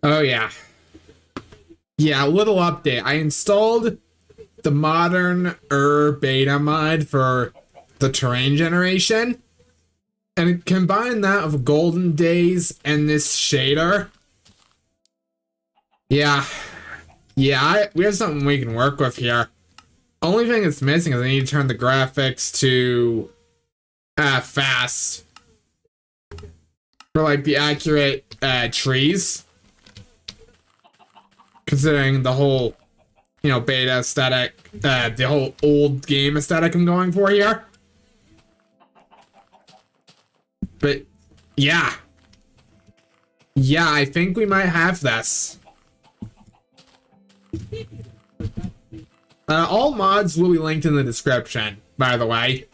Oh yeah. Yeah, a little update. I installed the modern beta mod for the terrain generation, and combine that with Golden Days and this shader. Yeah. Yeah, we have something we can work with here. Only thing that's missing is I need to turn the graphics to fast for like the accurate trees, considering the whole, you know, beta aesthetic, the whole old game aesthetic I'm going for here. But yeah, I think we might have this. All mods will be linked in the description, by the way.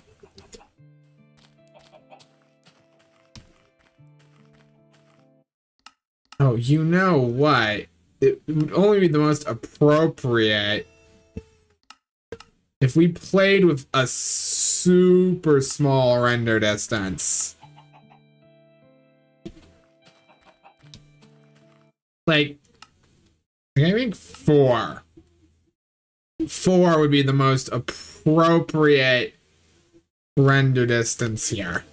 Oh, you know what? It would only be the most appropriate if we played with a super small render distance. Like, I think 4. 4 would be the most appropriate render distance here.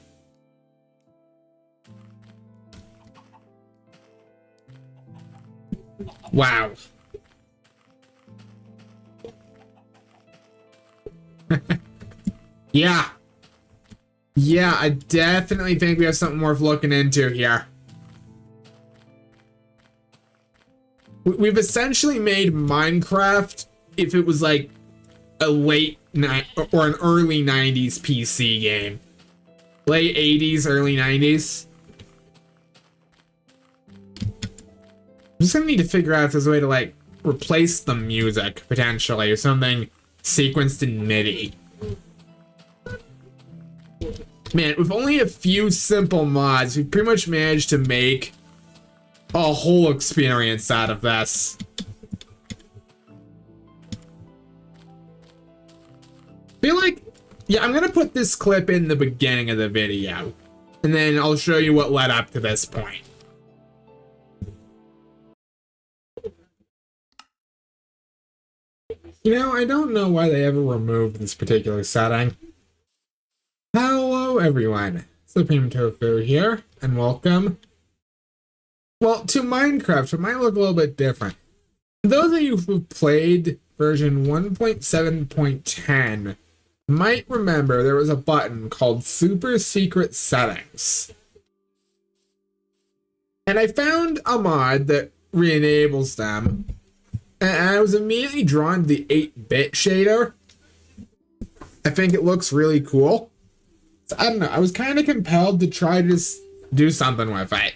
Wow. Yeah. Yeah, I definitely think we have something worth looking into here. We've essentially made Minecraft if it was like a late or an early 90s PC game. Late 80s, early 90s. I'm just gonna need to figure out if there's a way to like replace the music potentially or something sequenced in MIDI. Man, with only a few simple mods, we've pretty much managed to make a whole experience out of this. Feel like, yeah, I'm gonna put this clip in the beginning of the video, and then I'll show you what led up to this point. You know, I don't know why they ever removed this particular setting. Hello, everyone. Supreme Tofu here, and welcome. Well, to Minecraft, it might look a little bit different. Those of you who've played version 1.7.10 might remember there was a button called Super Secret Settings. And I found a mod that re-enables them, and I was immediately drawn to the 8-bit shader. I think it looks really cool. So I don't know, I was kind of compelled to try to just do something with it.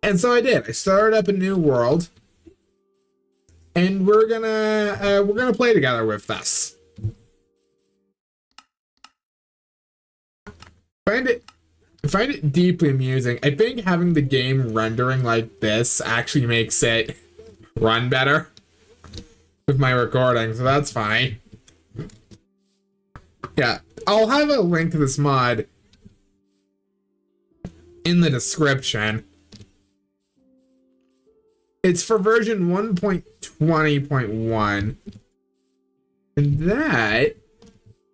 And so I did. I started up a new world, and we're gonna play together with this. I find it deeply amusing. I think having the game rendering like this actually makes it run better with my recording, so that's fine. Yeah, I'll have a link to this mod in the description. It's for version 1.20.1. And that,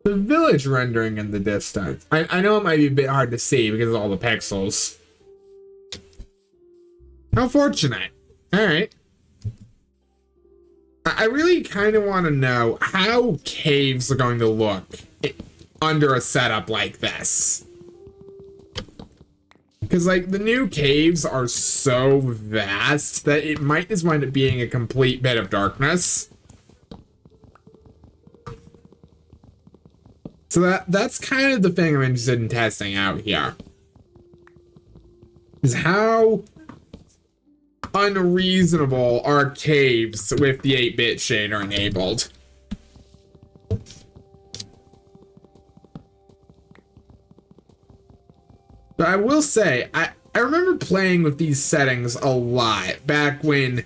the village rendering in the distance. I know it might be a bit hard to see because of all the pixels. How fortunate. Alright. I really kind of want to know how caves are going to look under a setup like this. Because, like, the new caves are so vast that it might just wind up being a complete bit of darkness. So that's kind of the thing I'm interested in testing out here. Is how unreasonable are caves with the 8-bit shader enabled. But I will say, I remember playing with these settings a lot back when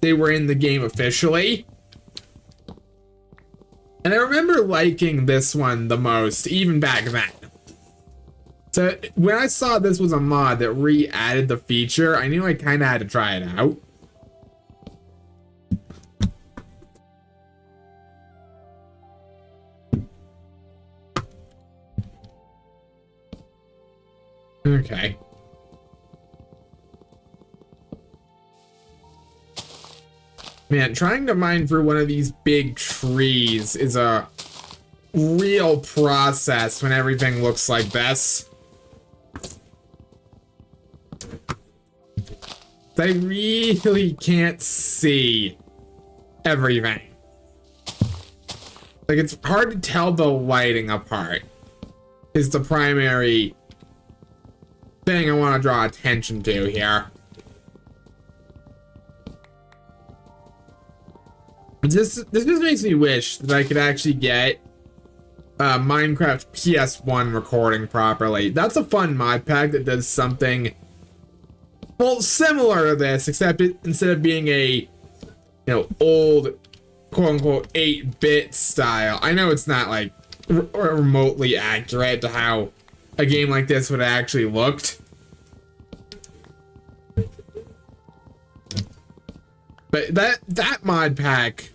they were in the game officially. And I remember liking this one the most, even back then. So when I saw this was a mod that re-added the feature, I knew I kind of had to try it out. Okay. Man, trying to mine through one of these big trees is a real process when everything looks like this. I really can't see everything. Like, it's hard to tell the lighting apart is the primary thing I want to draw attention to here. This just makes me wish that I could actually get Minecraft PS1 recording properly. That's a fun mod pack that does something, well, similar to this, except instead of being a, you know, old quote-unquote 8-bit style. I know it's not like remotely accurate to how a game like this would have actually looked. But that mod pack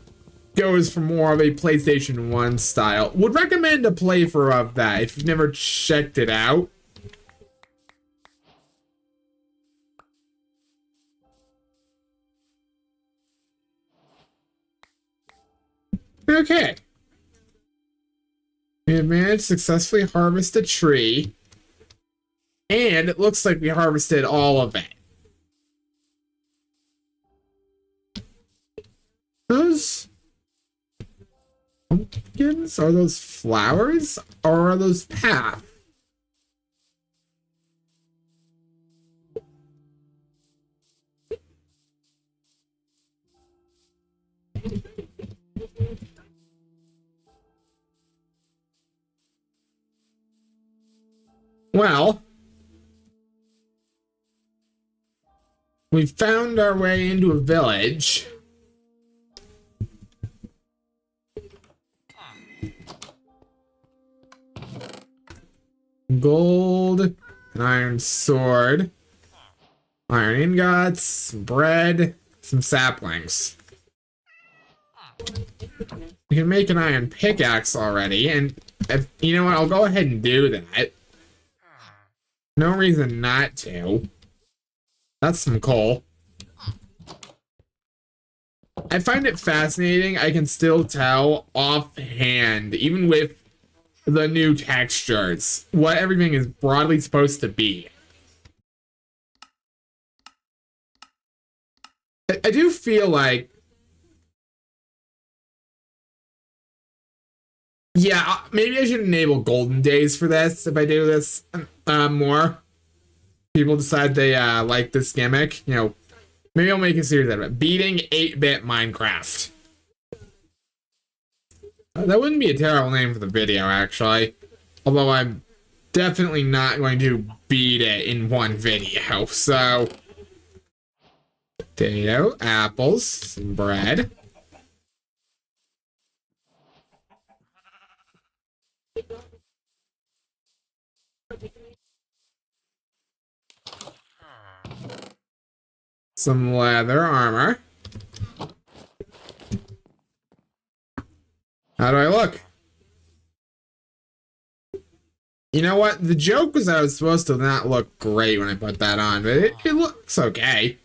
goes for more of a PlayStation 1 style. Would recommend a playthrough of that if you've never checked it out. Okay. We have managed to successfully harvest a tree. And it looks like we harvested all of it. Those pumpkins? Are those flowers? Or are those paths? Well, we found our way into a village. Gold, an iron sword, iron ingots, some bread, some saplings. We can make an iron pickaxe already, and if, you know what, I'll go ahead and do that. No reason not to. That's some coal. I find it fascinating. I can still tell offhand, even with the new textures, what everything is broadly supposed to be. I do feel like, yeah, maybe I should enable golden days for this if I do this more. People decide they like this gimmick, you know, maybe I'll make a series out of it. Beating 8-bit Minecraft. That wouldn't be a terrible name for the video, actually. Although I'm definitely not going to beat it in one video, so... Potato, apples, some bread. Some leather armor. How do I look? You know what? The joke was I was supposed to not look great when I put that on, but it looks okay.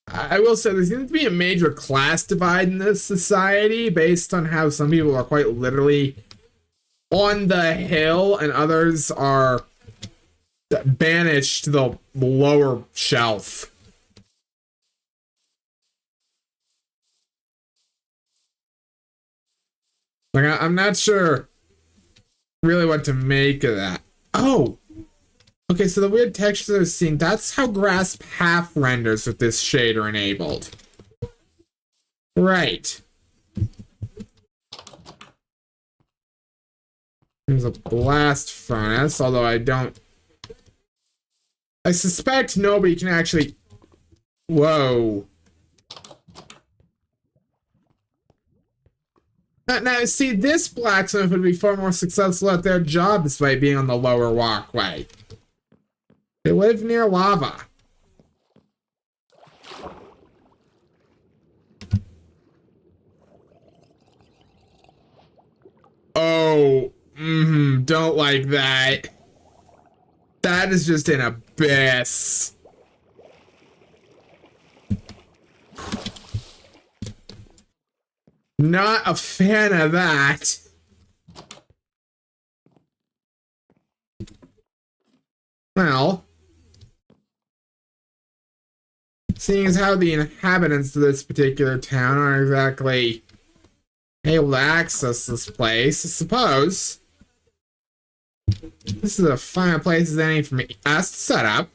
I will say there seems to be a major class divide in this society based on how some people are quite literally on the hill and others are banished to the lower shelf. Like, I'm not sure really what to make of that. Oh! Okay, so the weird textures I was seeing, that's how grass path renders with this shader enabled. Right. There's a blast furnace, although I suspect nobody can actually Whoa. Now, see, this blacksmith would be far more successful at their job despite being on the lower walkway. They live near lava. Oh, don't like that. That is just an abyss. Not a fan of that. Well, seeing as how the inhabitants of this particular town aren't exactly able to access this place, I suppose this is a fine place as any for me us to set up.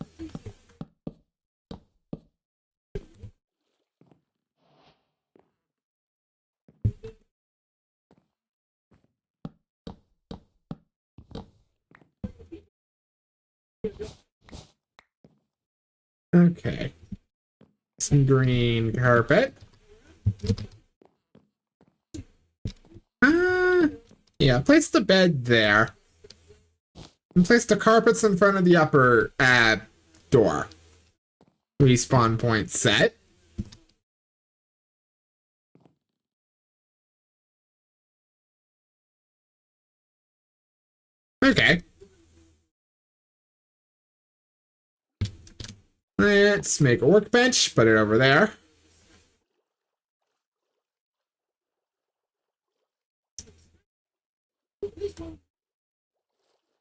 Okay. Some green carpet. Yeah, place the bed there. And place the carpets in front of the upper door. Respawn point set. Okay. Let's make a workbench, put it over there.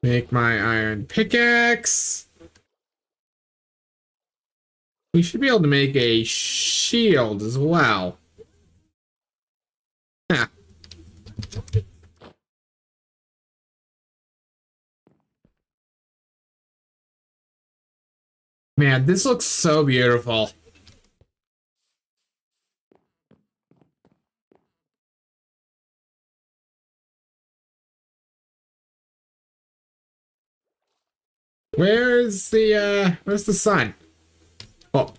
Make my iron pickaxe. We should be able to make a shield as well. Yeah. Man, this looks so beautiful. Where's the sun? Oh.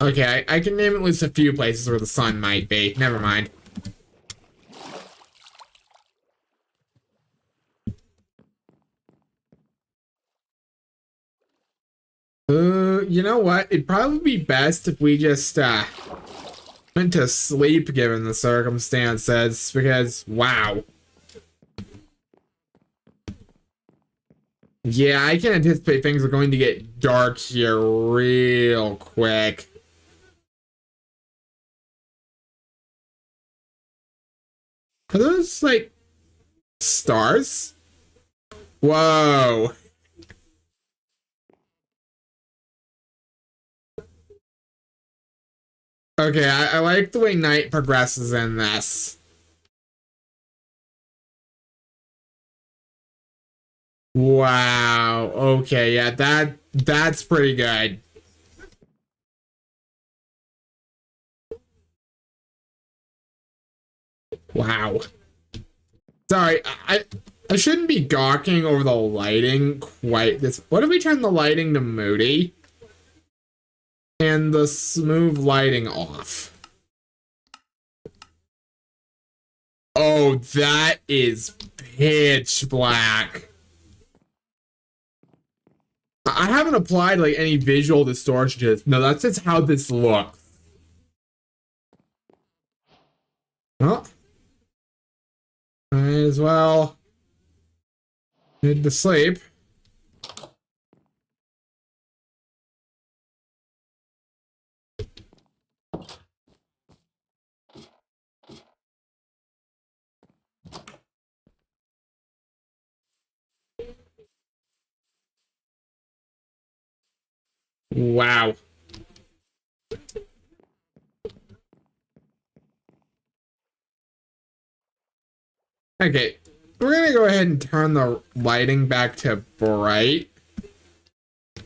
Okay, I can name at least a few places where the sun might be. Never mind. You know what? It'd probably be best if we just went to sleep given the circumstances, because wow. Yeah, I can anticipate things are going to get dark here real quick. Are those, like, stars? Whoa. Okay, I like the way night progresses in this. Wow. Okay, yeah, that's pretty good. Wow. Sorry, I shouldn't be gawking over the lighting quite this. What if we turn the lighting to moody? And the smooth lighting off. Oh, that is pitch black. I haven't applied like any visual distortion to this. No, that's just how this looks. Well, might as well head to sleep. Wow. Okay, we're gonna go ahead and turn the lighting back to bright.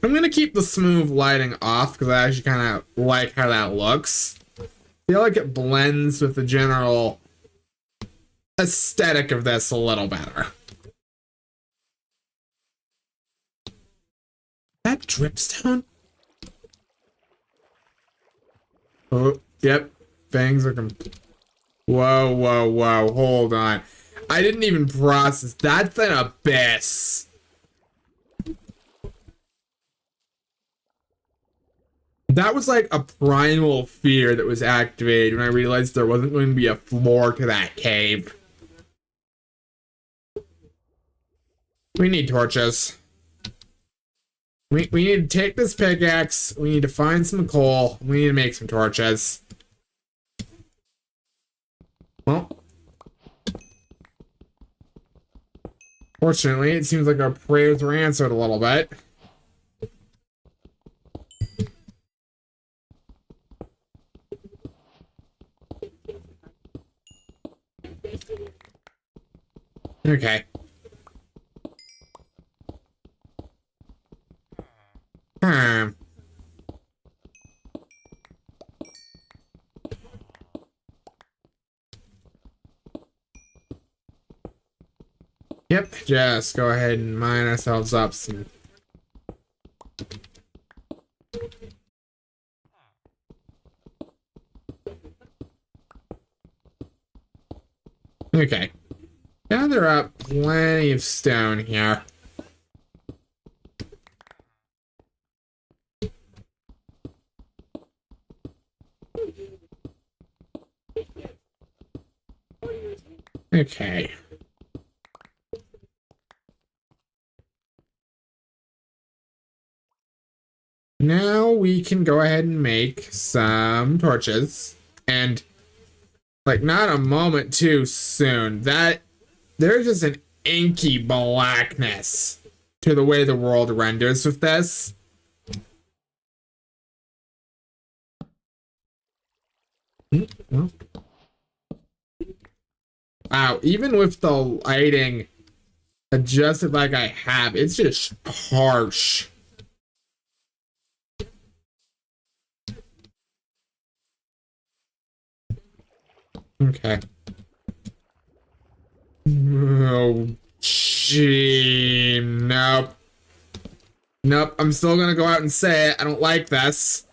I'm gonna keep the smooth lighting off because I actually kind of like how that looks. I feel like it blends with the general aesthetic of this a little better. That dripstone? Oh, yep. Fangs are whoa, whoa, whoa. Hold on. I didn't even process. That's an abyss. That was like a primal fear that was activated when I realized there wasn't going to be a floor to that cave. We need torches. We need to take this pickaxe. We need to find some coal. We need to make some torches. Well, fortunately, it seems like our prayers were answered a little bit. Okay. Yep, just go ahead and mine ourselves up some. Okay. Gather up plenty of stone here. Okay. Now we can go ahead and make some torches. And, like, not a moment too soon. There's just an inky blackness to the way the world renders with this. Wow, even with the lighting adjusted like I have, it's just harsh. Okay. Oh, gee, nope. Nope, I'm still gonna go out and say it. I don't like this.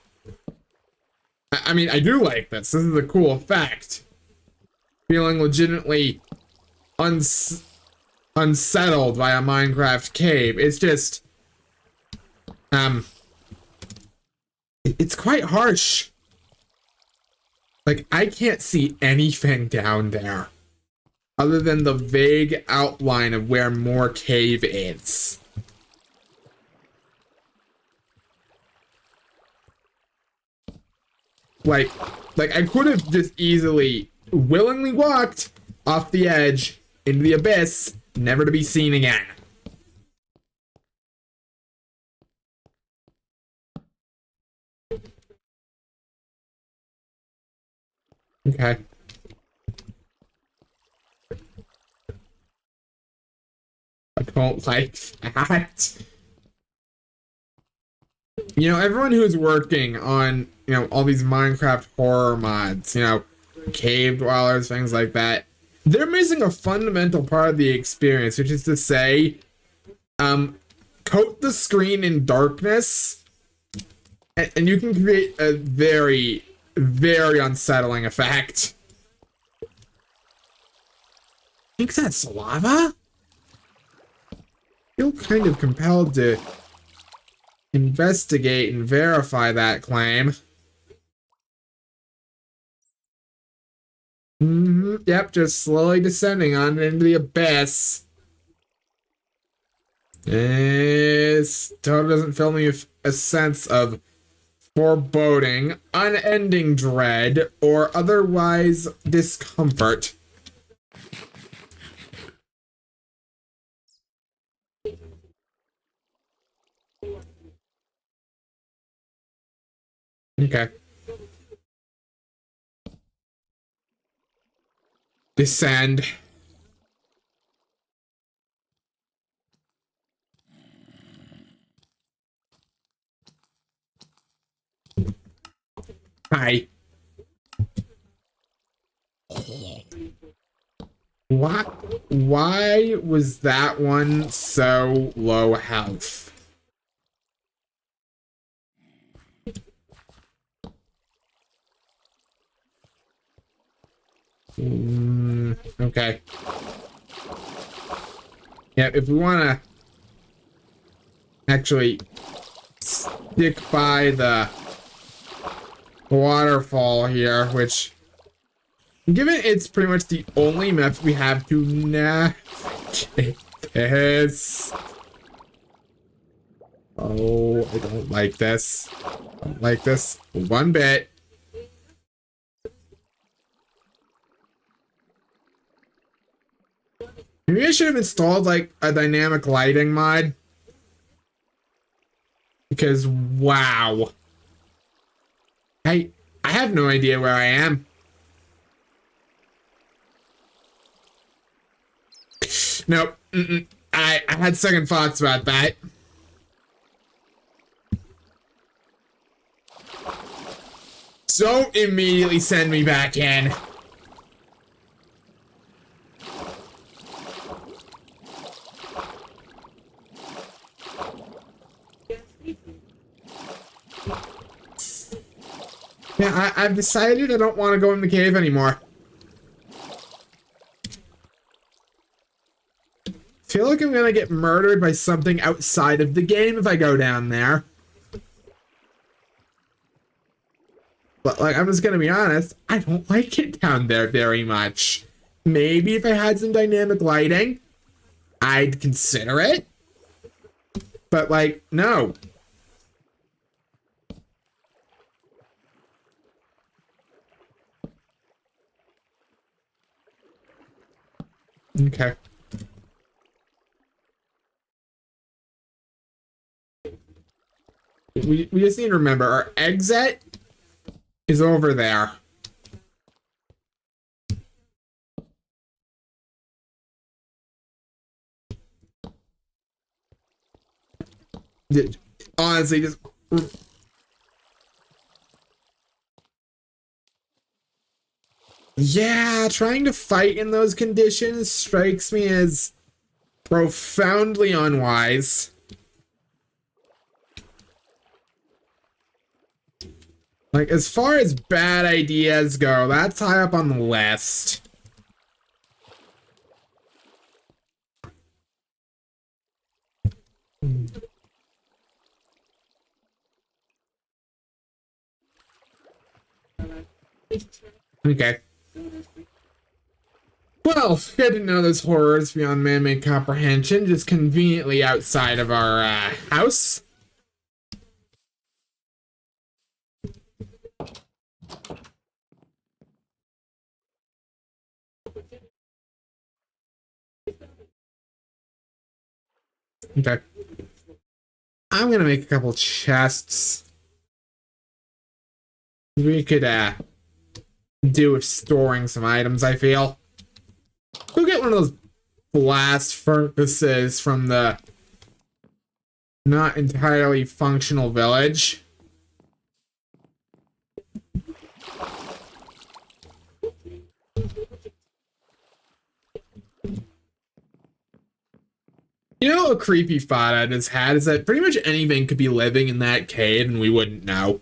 I mean, I do like this. This is a cool effect. Feeling legitimately unsettled by a Minecraft cave. It's just, it's quite harsh. Like, I can't see anything down there other than the vague outline of where more cave is. Like I could have just easily willingly walked off the edge into the abyss, never to be seen again. Okay. I don't like that. You know, everyone who's working on, you know, all these Minecraft horror mods, you know, cave dwellers, things like that, they're missing a fundamental part of the experience, which is to say, coat the screen in darkness, and you can create a very, very unsettling effect. I think that's lava? I feel kind of compelled to investigate and verify that claim. Yep, just slowly descending on into the abyss. This totally doesn't fill me with a sense of foreboding, unending dread, or otherwise discomfort. Okay. Descend. Hi. Why was that one so low health? Okay. Yeah, if we want to actually stick by the waterfall here, which, given it's pretty much the only method we have to navigate this. Oh, I don't like this. I don't like this one bit. Maybe I should have installed like a dynamic lighting mod. Because wow. I have no idea where I am. Nope. I had second thoughts about that. Don't immediately send me back in. Yeah, I've decided I don't want to go in the cave anymore. Feel like I'm gonna get murdered by something outside of the game if I go down there. But like, I'm just gonna be honest, I don't like it down there very much. Maybe if I had some dynamic lighting, I'd consider it. But like, no. Okay. We just need to remember our exit is over there. Honestly, just yeah, trying to fight in those conditions strikes me as profoundly unwise. Like, as far as bad ideas go, that's high up on the list. Okay. Well, good to know there's horrors beyond man-made comprehension, just conveniently outside of our house. Okay. I'm gonna make a couple chests. We could do with storing some items, I feel. Go get one of those blast furnaces from the not entirely functional village. You know, a creepy thought I just had is that pretty much anything could be living in that cave and we wouldn't know.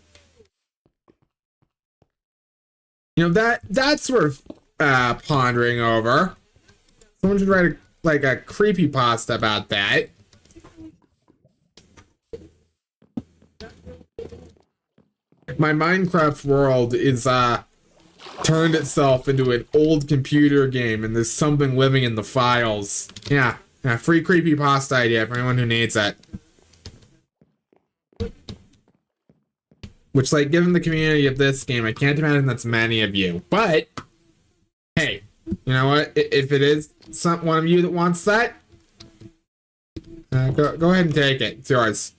You know, that's worth pondering over. Someone should write a creepypasta about that. My Minecraft world is turned itself into an old computer game and there's something living in the files. Yeah, free creepypasta idea for anyone who needs it. Which, like, given the community of this game, I can't imagine that's many of you. But, hey, you know what? If it is one of you that wants that, go ahead and take it. It's yours.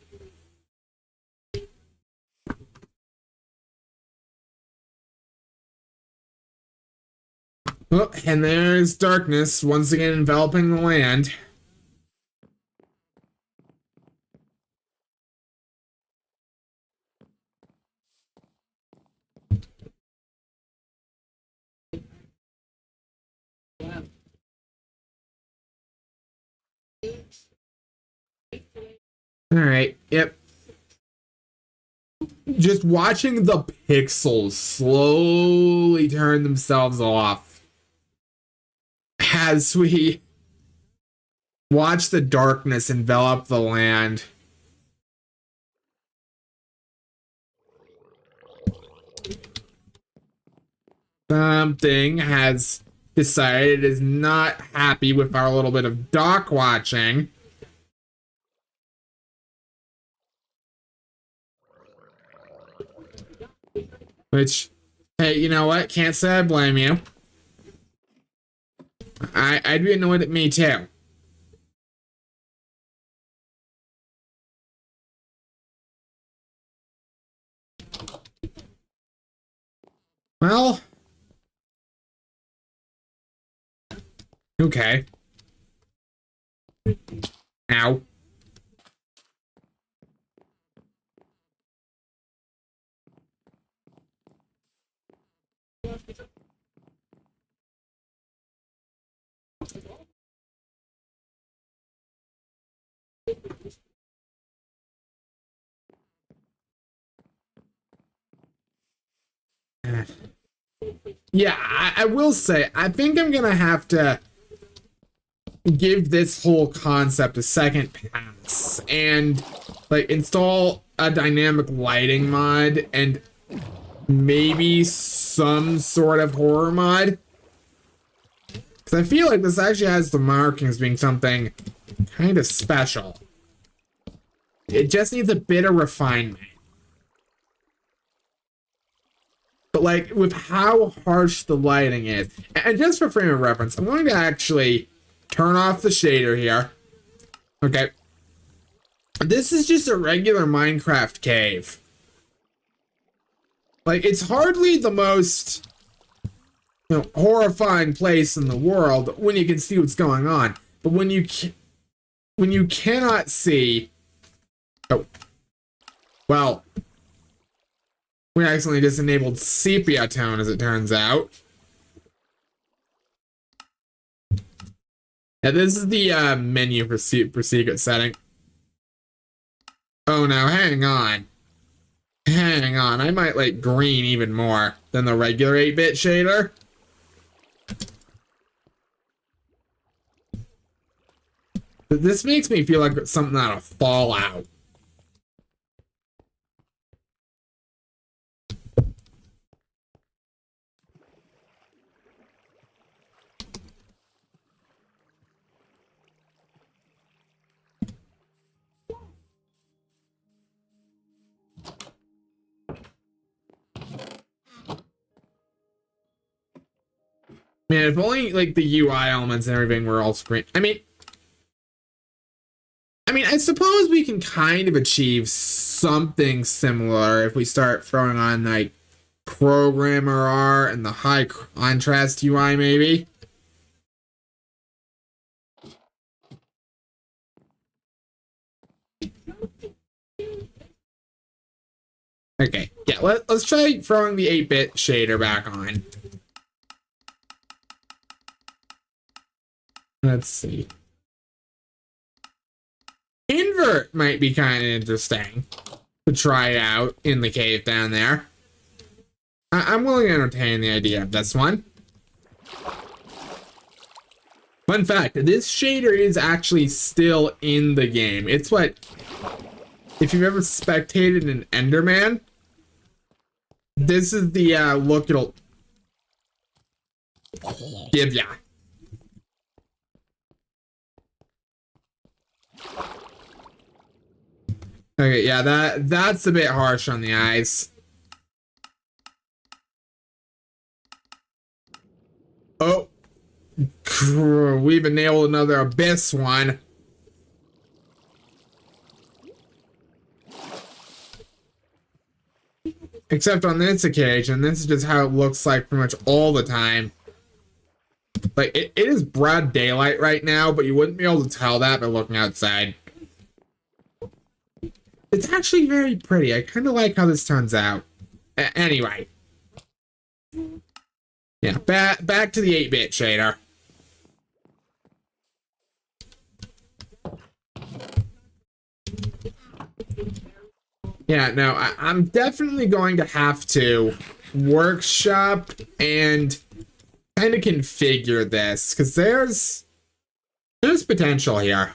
Oh, and there's darkness once again enveloping the land. All right. Yep. Just watching the pixels slowly turn themselves off as we watch the darkness envelop the land. Something has decided it is not happy with our little bit of dock watching. Which, hey, you know what? Can't say I blame you. I'd be annoyed at me too. Well, okay. Ow. Yeah, I will say, I think I'm gonna have to give this whole concept a second pass and like install a dynamic lighting mod and maybe some sort of horror mod. Because I feel like this actually has the markings being something kind of special. It just needs a bit of refinement. But like with how harsh the lighting is, and just for frame of reference, I'm going to actually turn off the shader here. Okay. This is just a regular Minecraft cave. Like, it's hardly the most, you know, horrifying place in the world when you can see what's going on. But when you cannot see, oh, well, we accidentally just enabled sepia tone, as it turns out. Yeah, this is the menu for secret setting. Oh no, hang on. Hang on, I might like green even more than the regular 8-bit shader. But this makes me feel like something out of Fallout. Man, if only like the UI elements and everything were all screen. I mean, I suppose we can kind of achieve something similar if we start throwing on like programmer art and the high contrast UI maybe. Okay, yeah, let's try throwing the 8-bit shader back on. Let's see. Invert might be kind of interesting to try out in the cave down there. I'm willing to entertain the idea of this one. Fun fact, this shader is actually still in the game. It's what, if you've ever spectated an Enderman, this is the look it'll give ya. Okay, yeah, that's a bit harsh on the eyes. Oh, we've enabled another abyss one. Except on this occasion, this is just how it looks like pretty much all the time. Like, it is broad daylight right now, but you wouldn't be able to tell that by looking outside. It's actually very pretty. I kind of like how this turns out. Anyway. Yeah, back to the 8-bit shader. Yeah, no, I'm definitely going to have to workshop and kind of configure this, because there's potential here.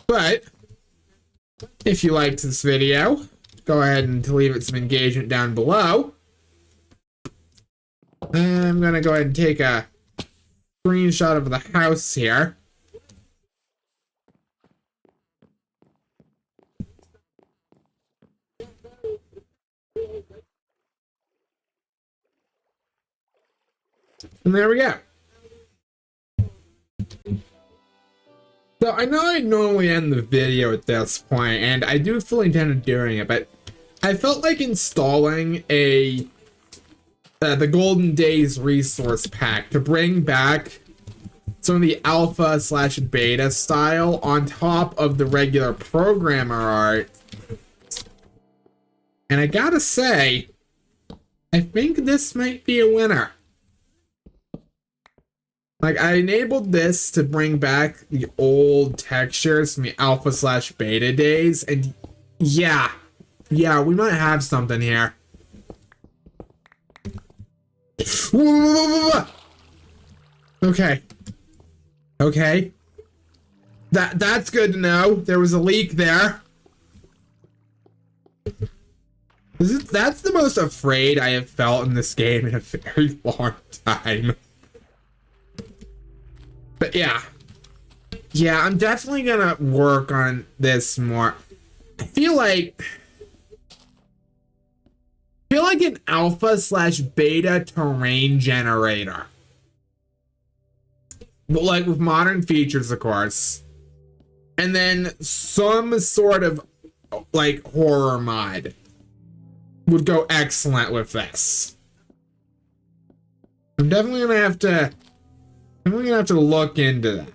But if you liked this video, go ahead and leave it some engagement down below. I'm gonna go ahead and take a screenshot of the house here. And there we go. So I know I normally end the video at this point, and I do fully intend on doing it, but I felt like installing the Golden Days resource pack to bring back some of the alpha/beta style on top of the regular programmer art. And I gotta say, I think this might be a winner. Like, I enabled this to bring back the old textures from the alpha/beta days, and yeah, we might have something here. Okay. That's good to know. There was a leak there. That's the most afraid I have felt in this game in a very long time. But yeah, I'm definitely gonna work on this more. I feel like an alpha/beta terrain generator, but like with modern features, of course, and then some sort of like horror mod would go excellent with this. I'm definitely gonna have to look into that.